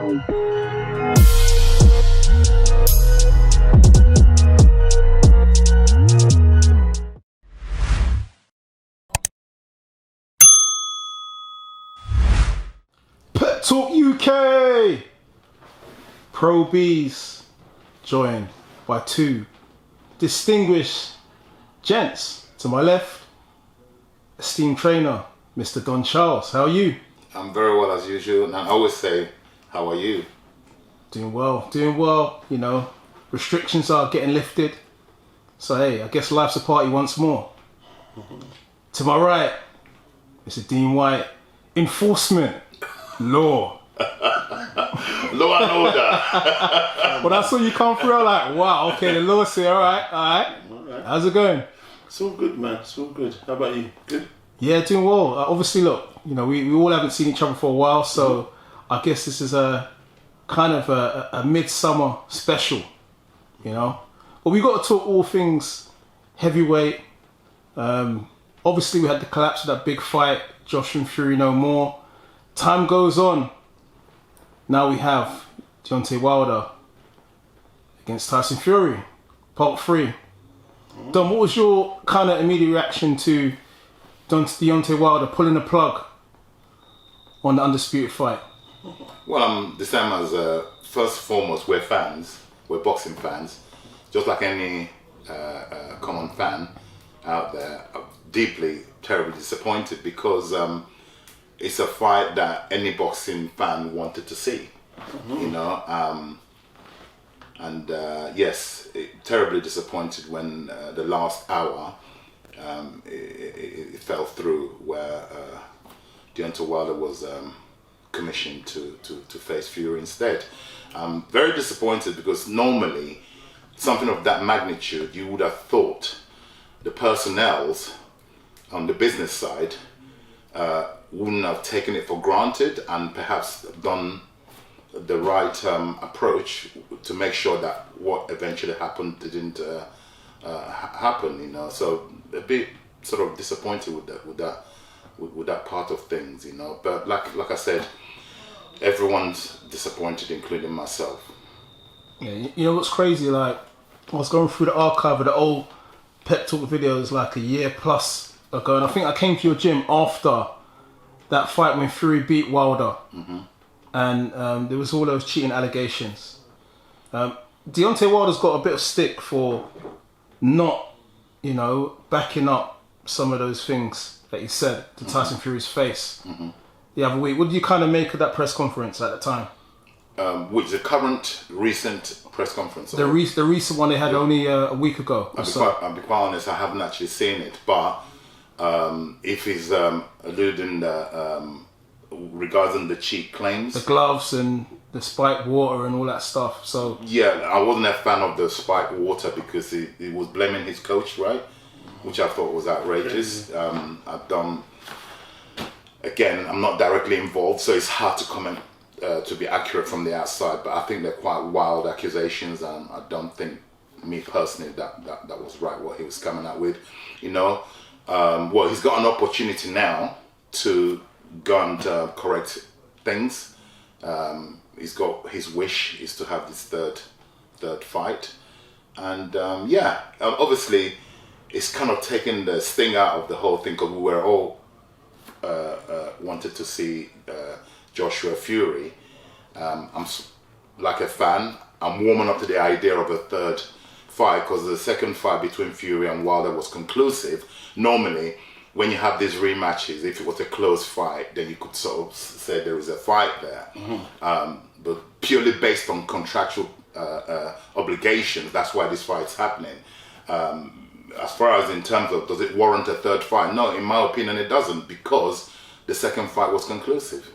Pet Talk UK! Pro Bs joined by two distinguished gents. To my left, esteemed trainer, Mr. Don Charles. How are you? I'm very well as usual, and I always say, how are you? Doing well. You know, restrictions are getting lifted. So hey, I guess life's a party once more. To my right, Mr. Dean Whyte. Enforcement. Law. Law and order. When I saw you come through, I was like, wow, okay, the law's here, all right. How's it going? It's all good, man. It's all good. How about you? Good? Yeah, doing well. Obviously, look, you know, we all haven't seen each other for a while, so I guess this is a kind of a midsummer special, you know. But we got to talk all things heavyweight. Obviously, we had the collapse of that big fight, Josh and Fury no more. Time goes on. Now we have Deontay Wilder against Tyson Fury, part 3. Don, what was your kind of immediate reaction to Deontay Wilder pulling the plug on the undisputed fight? Well, I'm the same as, first and foremost, we're fans. We're boxing fans. Just like any common fan out there, I'm deeply, terribly disappointed because it's a fight that any boxing fan wanted to see, you know. Yes, terribly disappointed when the last hour it fell through, where Deontay Wilder was commissioned to face Fury instead. I'm very disappointed because normally something of that magnitude, you would have thought the personnels on the business side wouldn't have taken it for granted and perhaps done the right approach to make sure that what eventually happened didn't happen, you know. So a bit sort of disappointed with that part of things, you know. But like I said, everyone's disappointed, including myself. Yeah, you know what's crazy? Like, I was going through the archive of the old Pep Talk videos like a year plus ago, and I think I came to your gym after that fight when Fury beat Wilder. And there was all those cheating allegations. Deontay Wilder's got a bit of stick for not, you know, backing up some of those things that he said to Tyson Fury's face the other week. What did you kind of make of that press conference at the time? Which the current recent press conference? The recent one they had only a week ago. I'll be quite honest, I haven't actually seen it, but if he's alluding regarding the cheat claims, the gloves and the spiked water and all that stuff. So yeah, I wasn't a fan of the spiked water because he was blaming his coach, right? Which I thought was outrageous. Again, I'm not directly involved, so it's hard to comment to be accurate from the outside. But I think they're quite wild accusations, and I don't think, me personally, that was right what he was coming out with. You know, well, he's got an opportunity now to go and correct things. He's got his wish is to have this third fight, and obviously it's kind of taken the sting out of the whole thing because we were all wanted to see Joshua Fury. I'm like a fan. I'm warming up to the idea of a third fight because the second fight between Fury and Wilder was conclusive. Normally, when you have these rematches, if it was a close fight, then you could sort of say there was a fight there. But purely based on contractual obligations, that's why this fight's happening. As far as in terms of does it warrant a third fight? No, in my opinion, it doesn't, because the second fight was conclusive.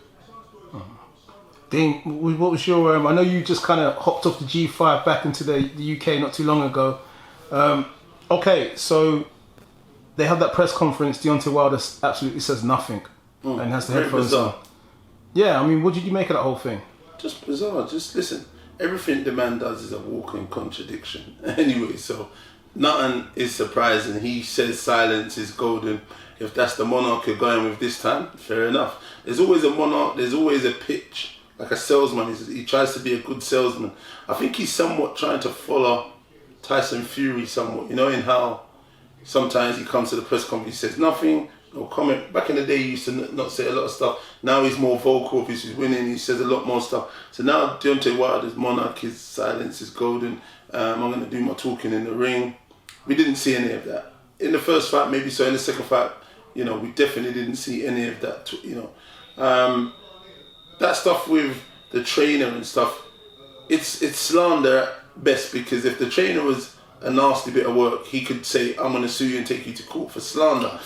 Dean, what was your? I know you just kind of hopped off the G5 back into the UK not too long ago. Okay, so they have that press conference. Deontay Wilder absolutely says nothing and has the headphones on. Yeah, I mean, what did you make of that whole thing? Just bizarre. Just listen. Everything the man does is a walking contradiction. Anyway, so nothing is surprising. He says silence is golden. If that's the monarch you're going with this time, fair enough. There's always a monarch. There's always a pitch like a salesman. He tries to be a good salesman. I think he's somewhat trying to follow Tyson Fury somewhat, in how sometimes he comes to the press conference, he says nothing, no comment. Back in the day, he used to not say a lot of stuff. Now he's more vocal. If he's winning, he says a lot more stuff. So now Deontay Wilder's monarch, his silence is golden. I'm going to do my talking in the ring. We didn't see any of that. In the first fight, maybe so. In the second fight, we definitely didn't see any of that, that stuff with the trainer and stuff, it's slander at best, because if the trainer was a nasty bit of work, he could say, I'm going to sue you and take you to court for slander.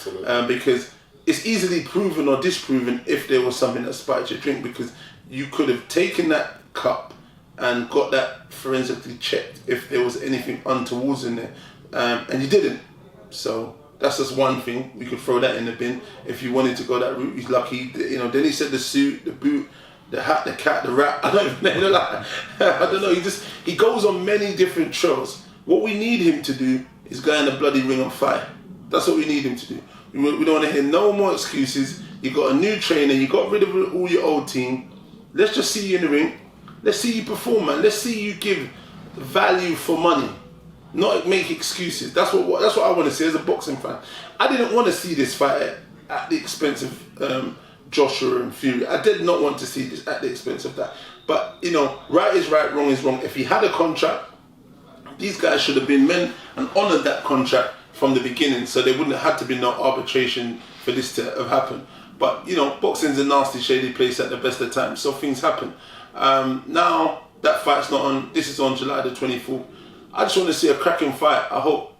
Because it's easily proven or disproven if there was something that spiked your drink, because you could have taken that cup and got that forensically checked if there was anything untowards in there, and you didn't. So that's just one thing. We could throw that in the bin. If you wanted to go that route, he's lucky. Then he said the suit, the boot, the hat, the cat, the rat. I don't even know. I don't know. He goes on many different trails. What we need him to do is go in the bloody ring and fight. That's what we need him to do. We don't want to hear no more excuses. You got a new trainer. You got rid of all your old team. Let's just see you in the ring. Let's see you perform, man. Let's see you give value for money, not make excuses. That's what I want to see as a boxing fan. I didn't want to see this fight at the expense of Joshua and Fury. I did not want to see this at the expense of that. But right is right, wrong is wrong. If he had a contract, these guys should have been men and honoured that contract from the beginning, so there wouldn't have had to be no arbitration for this to have happened. But boxing's a nasty, shady place at the best of times, so things happen. Now that fight's not on. This is on July the 24th. I just want to see a cracking fight. I hope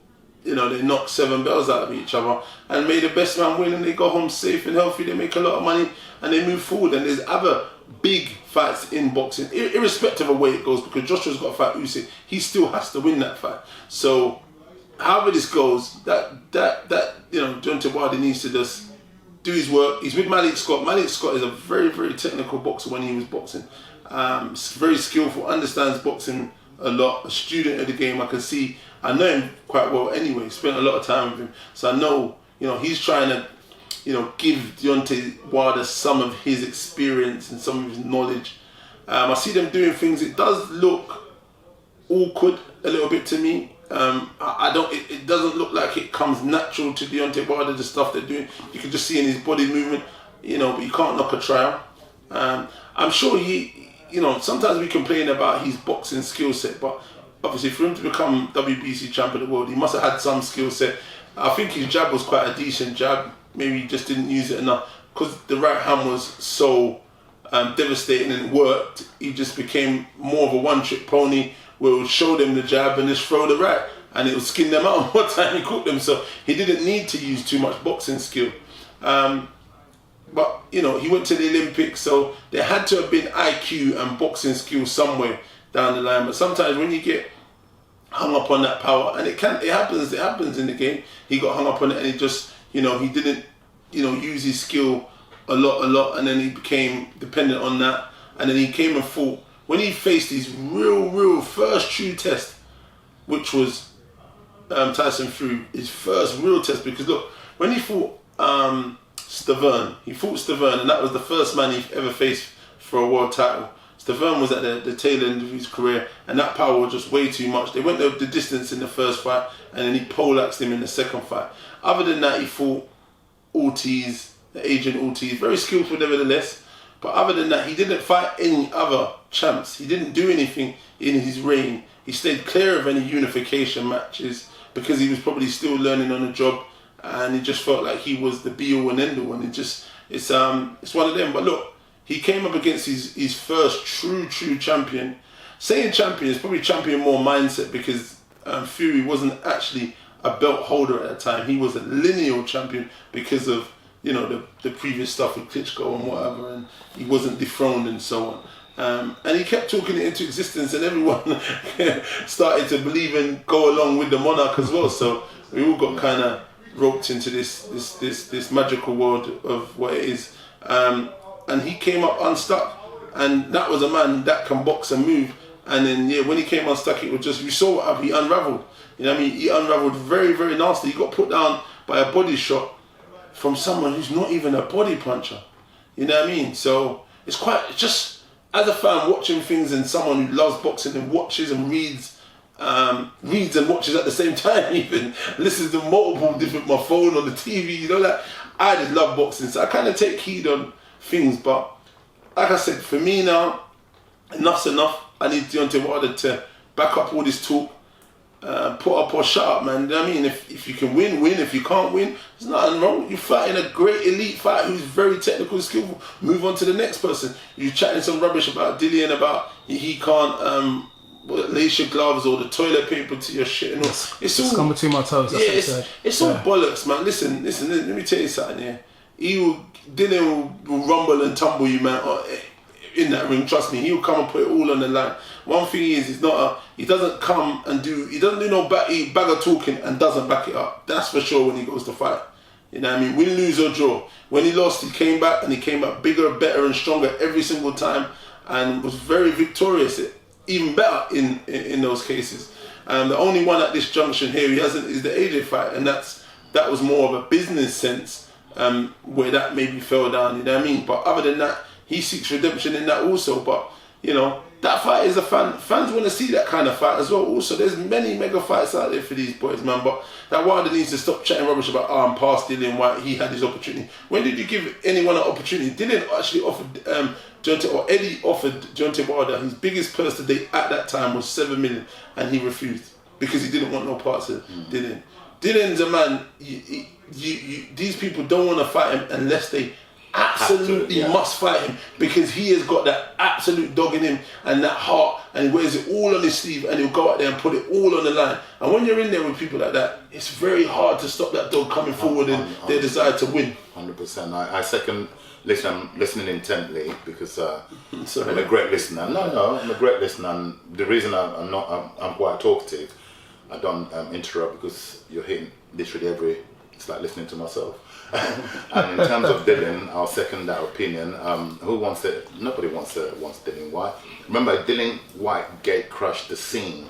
they knock 7 bells out of each other and may the best man win, and they go home safe and healthy. They make a lot of money and they move forward. And there's other big fights in boxing, irrespective of where it goes, because Joshua's got to fight Usyk. He still has to win that fight. So however this goes, that Deontay Wilder needs to just do his work. He's with Malik Scott. Malik Scott is a very, very technical boxer when he was boxing. Very skillful, understands boxing a lot, a student of the game. I know him quite well anyway, spent a lot of time with him. So I know, he's trying to, give Deontay Wilder some of his experience and some of his knowledge. I see them doing things. It does look awkward a little bit to me. It doesn't look like it comes natural to Deontay Wilder, the stuff they're doing. You can just see in his body movement, but you can't knock a trial. I'm sure sometimes we complain about his boxing skill set, but obviously for him to become WBC champion of the world, he must have had some skill set. I think his jab was quite a decent jab. Maybe he just didn't use it enough because the right hand was so devastating and it worked. He just became more of a one-trick pony where it would show them the jab and just throw the right, and it would skin them out more time he caught them. So he didn't need to use too much boxing skill. But he went to the Olympics, so there had to have been IQ and boxing skill somewhere down the line. But sometimes when you get hung up on that power, and it happens in the game. He got hung up on it, and he just, he didn't, use his skill a lot, and then he became dependent on that. And then he came and fought when he faced his real first true test, which was Tyson Fury, his first real test. Because look, when he fought Stavern, and that was the first man he ever faced for a world title. Stavern was at the tail end of his career, and that power was just way too much. They went the distance in the first fight, and then he poleaxed him in the second fight. Other than that, he fought Ortiz, the Agent Ortiz, very skillful nevertheless. But other than that, he didn't fight any other champs. He didn't do anything in his reign. He stayed clear of any unification matches because he was probably still learning on the job, and he just felt like he was the be-all and end-all. And it's one of them. But look, he came up against his first true champion. Saying champion is probably champion more mindset, because Fury wasn't actually a belt holder at that time. He was a lineal champion because of the previous stuff with Klitschko and whatever, and he wasn't dethroned and so on. And he kept talking it into existence, and everyone started to believe and go along with the monarch as well. So we all got kind of roped into this magical world of what it is. And he came up unstuck, and that was a man that can box and move. And then when he came unstuck, it was just, you saw what he unraveled. He unraveled very, very nasty. He got put down by a body shot from someone who's not even a body puncher. So it's just as a fan watching things and someone who loves boxing and watches and reads and watches at the same time, even listens to multiple different, my phone on the TV, you know, like I just love boxing, so I kind of take heed on things. But like I said, for me now, enough's enough. I need Deontay Wilder to back up all this talk, put up or shut up, man. You know what I mean? If you can win, win. If you can't win, there's nothing wrong. You're fighting a great elite fighter who's very technical and skillful. Move on to the next person. You're chatting some rubbish about Dillian, about he can't lace your gloves or the toilet paper to your shit and all. It's all come between my toes. That's it's all bollocks, man. Listen. Let me tell you something here. Dillian will rumble and tumble you, man. In that ring, trust me, he'll come and put it all on the line. One thing is, he doesn't do no bag of talking and doesn't back it up. That's for sure when he goes to fight. You know what I mean? Win, lose or draw. When he lost, he came back and he came back bigger, better and stronger every single time and was very victorious, even better in those cases. The only one at this junction here he hasn't is the AJ fight, and that was more of a business sense where that maybe fell down, you know what I mean? But other than that, he seeks redemption in that also. But you know, that fight is fans want to see that kind of fight as well. Also, there's many mega fights out there for these boys, man. But that Wilder needs to stop chatting rubbish about I'm past Dillian Whyte. He had his opportunity. When did you give anyone an opportunity? Dillian actually offered Eddie offered Deontay Wilder his biggest purse to date at that time was $7 million, and he refused because he didn't want no parts of Dillian. Dillian's a man. These people don't want to fight him unless they absolutely must fight him, because he has got that absolute dog in him and that heart, and he wears it all on his sleeve, and he'll go out there and put it all on the line. And when you're in there with people like that, it's very hard to stop that dog coming forward and their desire to win. 100%. I second. Listen, I'm listening intently because I'm a great listener. No, I'm a great listener, and the reason I'm quite talkative, I don't interrupt, because you're hitting literally it's like listening to myself. And in terms of Dillian, I'll second that opinion. Who wants it? Nobody wants Dillian Whyte. Remember, Dillian Whyte gate crushed the scene.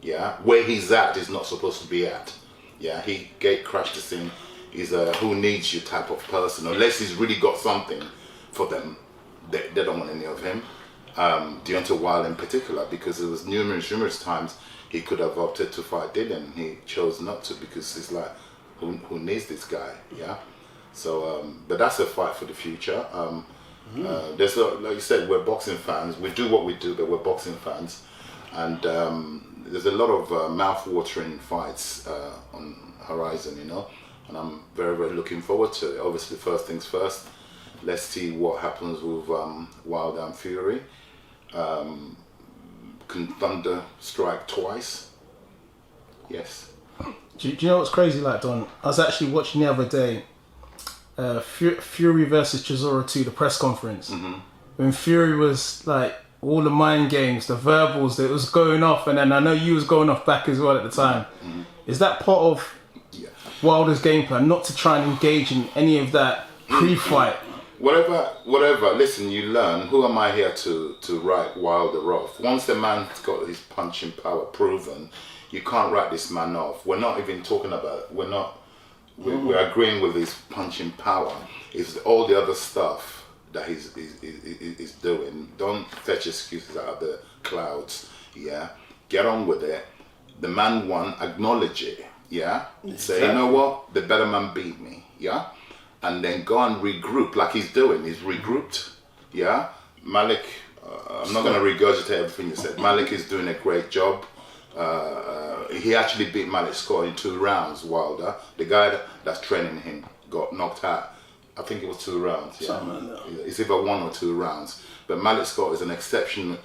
Yeah, where he's at is not supposed to be at. Yeah, he gate crushed the scene. He's a who needs you type of person. Unless he's really got something for them, they don't want any of him. Deontay Wilder in particular, because it was numerous times he could have opted to fight Dillian. He chose not to, because he's like, who needs this guy? Yeah. So, but that's a fight for the future. There's like you said, we're boxing fans. We do what we do, but we're boxing fans, and there's a lot of mouth-watering fights on horizon, you know. And I'm very, very looking forward to it. Obviously, first things first, let's see what happens with Wilder and Fury. Can Thunder strike twice? Yes. Do you know what's crazy, like, Don? I was actually watching the other day Fury versus Chisora 2, the press conference. When Fury was like, all the mind games, the verbals that was going off, and then I know you was going off back as well at the time. Is that part of Wilder's game plan, not to try and engage in any of that pre-fight? Whatever. Listen, you learn. Who am I here to write Wilder off? Once the man's got his punching power proven, you can't write this man off. We're not even talking about. We're agreeing with his punching power. It's all the other stuff that he's doing. Don't fetch excuses out of the clouds. Yeah, get on with it. The man won. Acknowledge it. Yeah, say, you know what? The better man beat me. Yeah, and then go and regroup like he's doing. He's regrouped. Yeah, Malik. I'm not going to regurgitate everything you said. Malik is doing a great job. He actually beat Malik Scott in 2 rounds. Wilder, the guy that's training him, got knocked out. I think it was 2 rounds. Yeah, it's either 1 or 2 rounds. But Malik Scott is an exceptional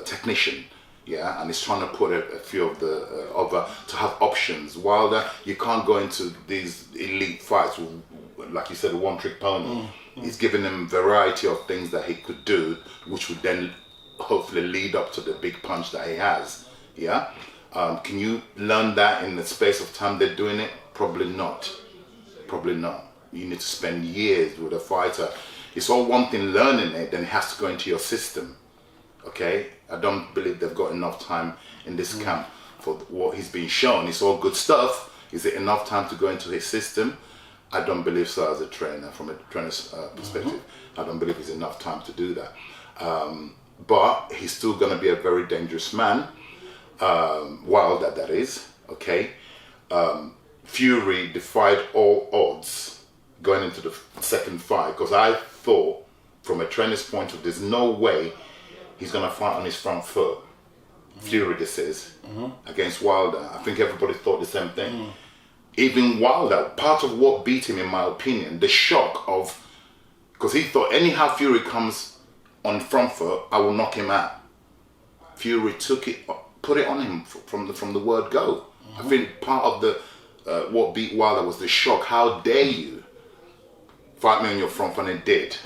technician. Yeah, and he's trying to put a few of the other to have options. Wilder, you can't go into these elite fights with, like you said, a one-trick pony. He's giving him variety of things that he could do, which would then hopefully lead up to the big punch that he has. Yeah, can you learn that in the space of time they're doing it? Probably not. Probably not. You need to spend years with a fighter. It's all one thing learning it, then it has to go into your system. Okay, I don't believe they've got enough time in this camp for what he's been shown. It's all good stuff. Is it enough time to go into his system? I don't believe so as a trainer, from a trainer's perspective. I don't believe it's enough time to do that. but he's still going to be a very dangerous man. Wilder, that is. Okay. Fury defied all odds going into the second fight, because I thought, from a trainer's point of view, there's no way he's going to fight on his front foot. Fury, this is, against Wilder. I think everybody thought the same thing. Even Wilder, part of what beat him, in my opinion, the shock of, because he thought anyhow Fury comes on front foot, I will knock him out. Fury took it, put it on him from the word go. I think part of the what beat Wilder was the shock. How dare you fight me on your front foot, and it did,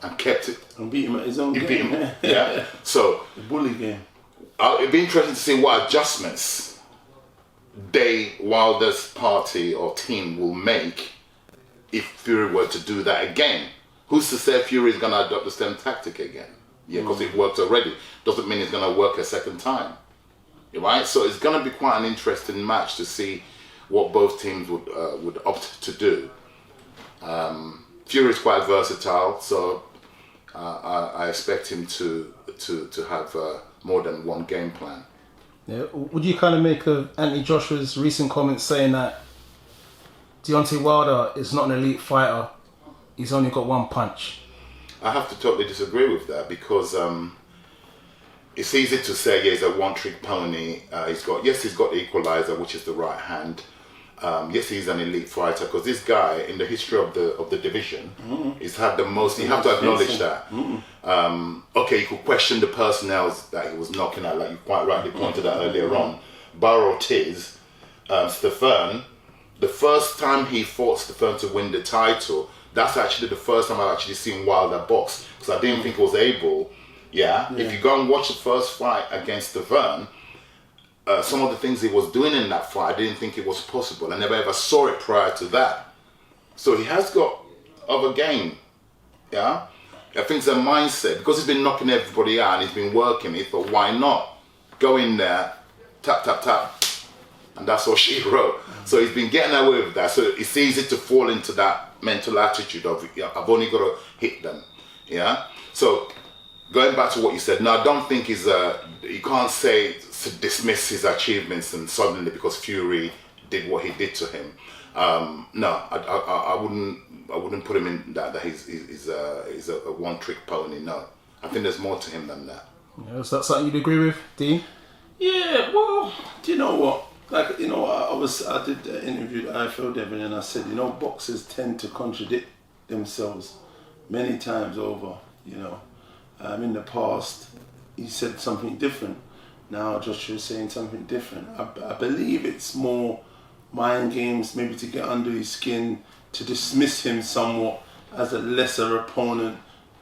and kept it. And beat him at his own game. Beat him, yeah. So the bully game. It'd be interesting to see what adjustments Wilder's party or team will make if Fury were to do that again. Who's to say Fury is going to adopt the same tactic again? Yeah, because it worked already. Doesn't mean it's going to work a second time. Right? So it's going to be quite an interesting match to see what both teams would opt to do. Fury is quite versatile, so I expect him to have more than one game plan. Yeah. Would you kind of make of Anthony Joshua's recent comments saying that Deontay Wilder is not an elite fighter, he's only got one punch? I have to totally disagree with that, because it's easy to say, yeah, he's a one-trick pony. He's got the equalizer, which is the right hand. Yes, he's an elite fighter, because this guy, in the history of the division, he's had the most. You have to acknowledge that. Okay, you could question the personnel that he was knocking out, like you quite rightly pointed out earlier on. Barrow Tiz, Stefan. The first time he fought Stefan to win the title, that's actually the first time I've actually seen Wilder box, because I didn't think he was able. Yeah, if you go and watch the first fight against Stefan, some of the things he was doing in that fight, I didn't think it was possible. I never ever saw it prior to that. So he has got other game. Yeah, I think it's a mindset, because he's been knocking everybody out and he's been working. He thought, why not go in there, tap tap tap, and that's all she wrote. So he's been getting away with that. So it's easy to fall into that mental attitude of, yeah, I've only got to hit them. Yeah. So going back to what you said, no, I don't think you can't say to dismiss his achievements and suddenly because Fury did what he did to him. No, I wouldn't put him in that he's a one-trick pony. No, I think there's more to him than that. Yeah, is that something you'd agree with, Dean? Yeah, well, do you know what? Like, you know, I did the interview at IFL Devon, and I said, you know, boxers tend to contradict themselves many times over. You know, in the past, he said something different. Now Joshua's saying something different. I believe it's more mind games, maybe to get under his skin, to dismiss him somewhat as a lesser opponent,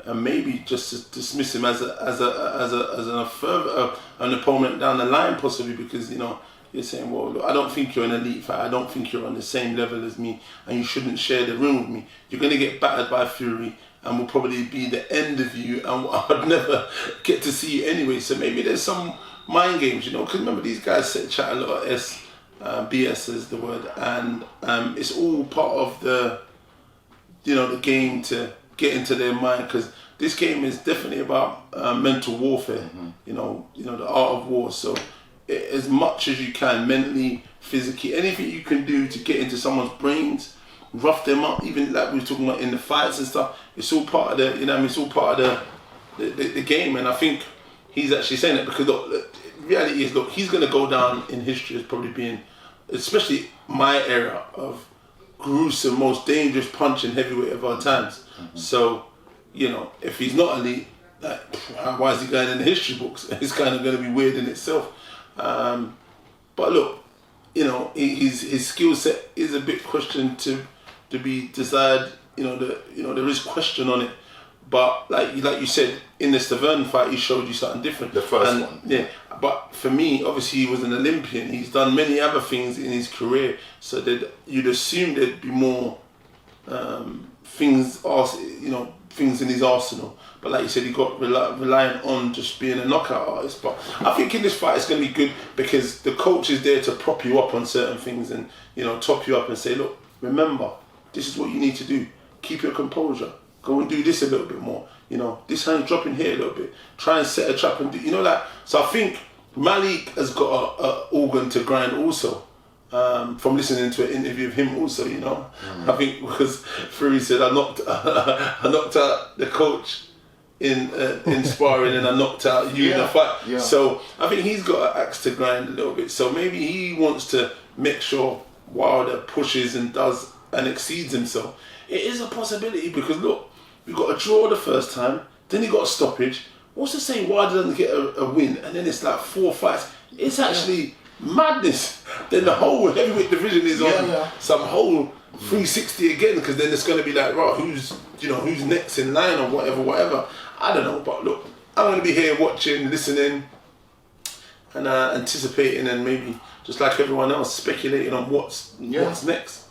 and maybe just to dismiss him as an opponent down the line, possibly, because, you know, you're saying, well, look, I don't think you're an elite fighter. I don't think you're on the same level as me, and you shouldn't share the ring with me. You're going to get battered by Fury, and will probably be the end of you, and I'd never get to see you anyway. So maybe there's some mind games, you know, because remember, these guys chat a lot of BS is the word, and it's all part of the, you know, the game to get into their mind, because this game is definitely about mental warfare. You know, the art of war. So as much as you can, mentally, physically, anything you can do to get into someone's brains, rough them up, even like we were talking about in the fights and stuff, it's all part of the, you know what I mean, it's all part of the game. And I think he's actually saying that because, look, the reality is, look, he's going to go down in history as probably being, especially my era, of gruesome, most dangerous punching heavyweight of our times. So, you know, if he's not elite, like, why is he going in the history books? It's kind of going to be weird in itself. But look, you know, his skill set is a bit questioned to be desired. You know, there is question on it. But like you said, in the Stavern fight, he showed you something different. The first one. Yeah. But for me, obviously, he was an Olympian. He's done many other things in his career, so that you'd assume there'd be more things in his arsenal. But like you said, he got relying on just being a knockout artist. But I think in this fight it's going to be good because the coach is there to prop you up on certain things and, you know, top you up and say, look, remember, this is what you need to do. Keep your composure. Go and do this a little bit more. you know, this hand dropping here a little bit, try and set a trap and do, you know, like, so I think Malik has got a organ to grind also. From listening to an interview of him also, you know, I think because Fury said I knocked out the coach in sparring and I knocked out you in a fight. Yeah. So I think he's got an axe to grind a little bit. So maybe he wants to make sure Wilder pushes and does and exceeds himself. It is a possibility because look, we got a draw the first time, then he got a stoppage. What's to say Wilder doesn't get a win and then it's like 4 fights? It's actually madness. Then the whole heavyweight division is on some whole 360 again, because then it's going to be like, right, who's next in line or whatever. I don't know, but look, I'm going to be here watching, listening, and anticipating, and maybe just like everyone else, speculating on what's next.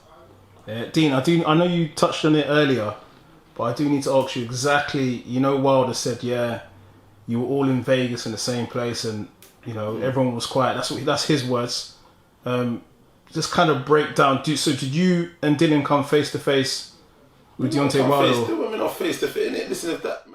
Dean, I know you touched on it earlier, but I do need to ask you exactly. You know, Wilder said, you were all in Vegas in the same place, and you know, everyone was quiet. That's his words. Just kind of break down. So did you and Dylan come face to face with Deontay Wilder? We're not face to face. Listen, if that